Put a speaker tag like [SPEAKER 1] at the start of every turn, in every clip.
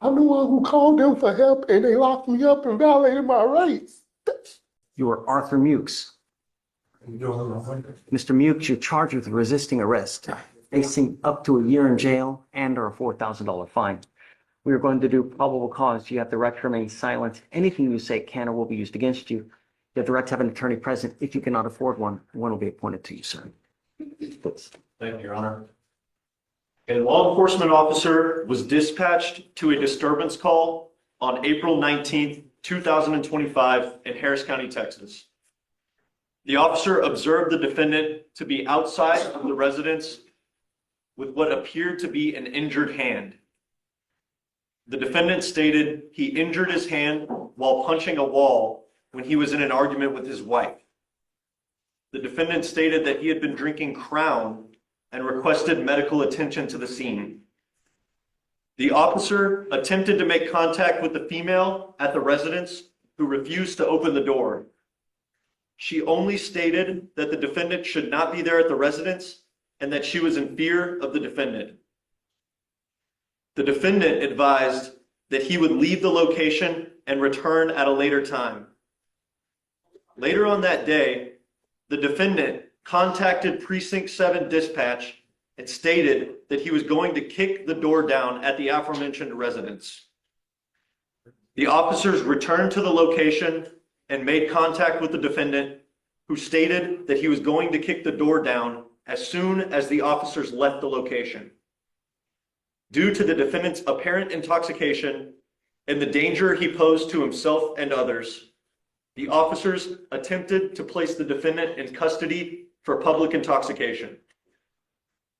[SPEAKER 1] I'm the one who called them for help and they locked me up and violated my rights.
[SPEAKER 2] You are Arthur Mukes. Mr. Mukes, you're charged with resisting arrest, facing up to a year in jail and or a $4,000 fine. We are going to do probable cause. You have the right to remain silent. Anything you say can or will be used against you. You have the right to have an attorney present. If you cannot afford one, one will be appointed to you, sir. Please.
[SPEAKER 3] Thank you, Your Honor. A law enforcement officer was dispatched to a disturbance call on April 19th, 2025 in Harris County, Texas. The officer observed the defendant to be outside of the residence with what appeared to be an injured hand. The defendant stated he injured his hand while punching a wall when he was in an argument with his wife. The defendant stated that he had been drinking Crown and requested medical attention to the scene. The officer attempted to make contact with the female at the residence who refused to open the door. She only stated that the defendant should not be there at the residence and that she was in fear of the defendant. The defendant advised that he would leave the location and return at a later time. Later on that day, the defendant contacted Precinct 7 dispatch and stated that he was going to kick the door down at the aforementioned residence. The officers returned to the location and made contact with the defendant, who stated that he was going to kick the door down as soon as the officers left the location. Due to the defendant's apparent intoxication and the danger he posed to himself and others, the officers attempted to place the defendant in custody for public intoxication.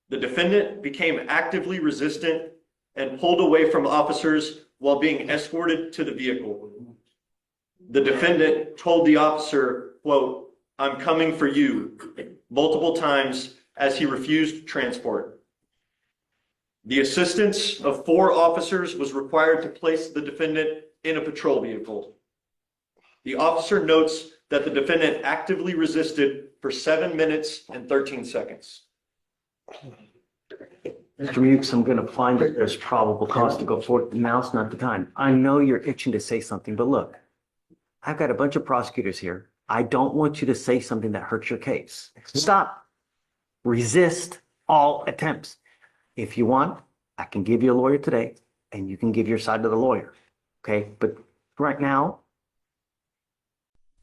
[SPEAKER 3] The defendant became actively resistant and pulled away from officers while being escorted to the vehicle. The defendant told the officer, quote, "I'm coming for you," multiple times as he refused transport. The assistance of 4 officers was required to place the defendant in a patrol vehicle. The officer notes that the defendant actively resisted for 7 minutes and 13 seconds.
[SPEAKER 2] Mr. Mukes, I'm going to find that there's probable cause to go forward. Now's not the time. I know you're itching to say something, but look, I've got a bunch of prosecutors here. I don't want you to say something that hurts your case. Stop. Resist all attempts. If you want, I can give you a lawyer today and you can give your side to the lawyer. Okay? But right now.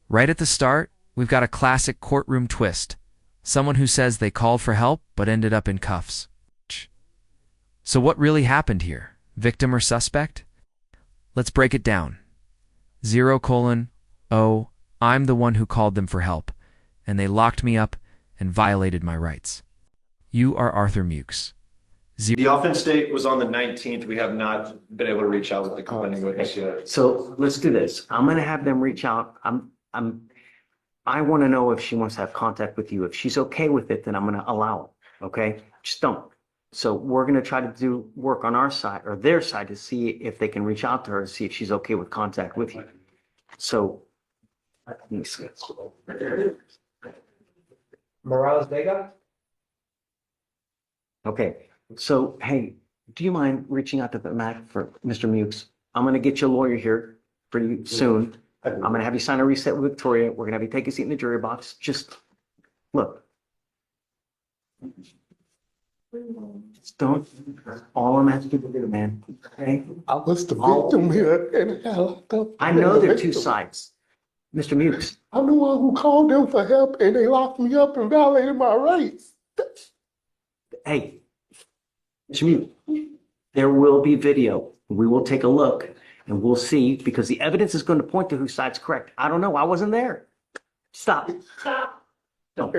[SPEAKER 4] Right at the start, we've got a classic courtroom twist. Someone who says they called for help but ended up in cuffs. So what really happened here? Victim or suspect? Let's break it down. 0:0, I'm the one who called them for help, and they locked me up and violated my rights. You are Arthur Mukes.
[SPEAKER 3] The offense date was on the 19th. We have not been able to reach out with the complaining witness yet.
[SPEAKER 2] So let's do this. I'm going to have them reach out. I want to know if she wants to have contact with you. If she's okay with it, then I'm going to allow it. Okay? Just don't. So we're going to try to do work on our side or their side to see if they can reach out to her and see if she's okay with contact with you. So let me see.
[SPEAKER 5] Morales Vega?
[SPEAKER 2] Okay. So, hey, do you mind reaching out to the MAC for Mr. Mukes? I'm going to get you a lawyer here pretty soon. I'm going to have you sign a reset with Victoria. We're going to have you take a seat in the jury box. Just look. Just don't. All I'm asking you to do, man. Okay?
[SPEAKER 1] I was the victim here and
[SPEAKER 2] I know there are two sides. Mr. Mukes.
[SPEAKER 1] I'm the one who called them for help and they locked me up and violated my rights.
[SPEAKER 2] Hey, Mr. Mukes, there will be video. We will take a look and we'll see because the evidence is going to point to whose side's correct. I don't know. I wasn't there. Stop. Don't.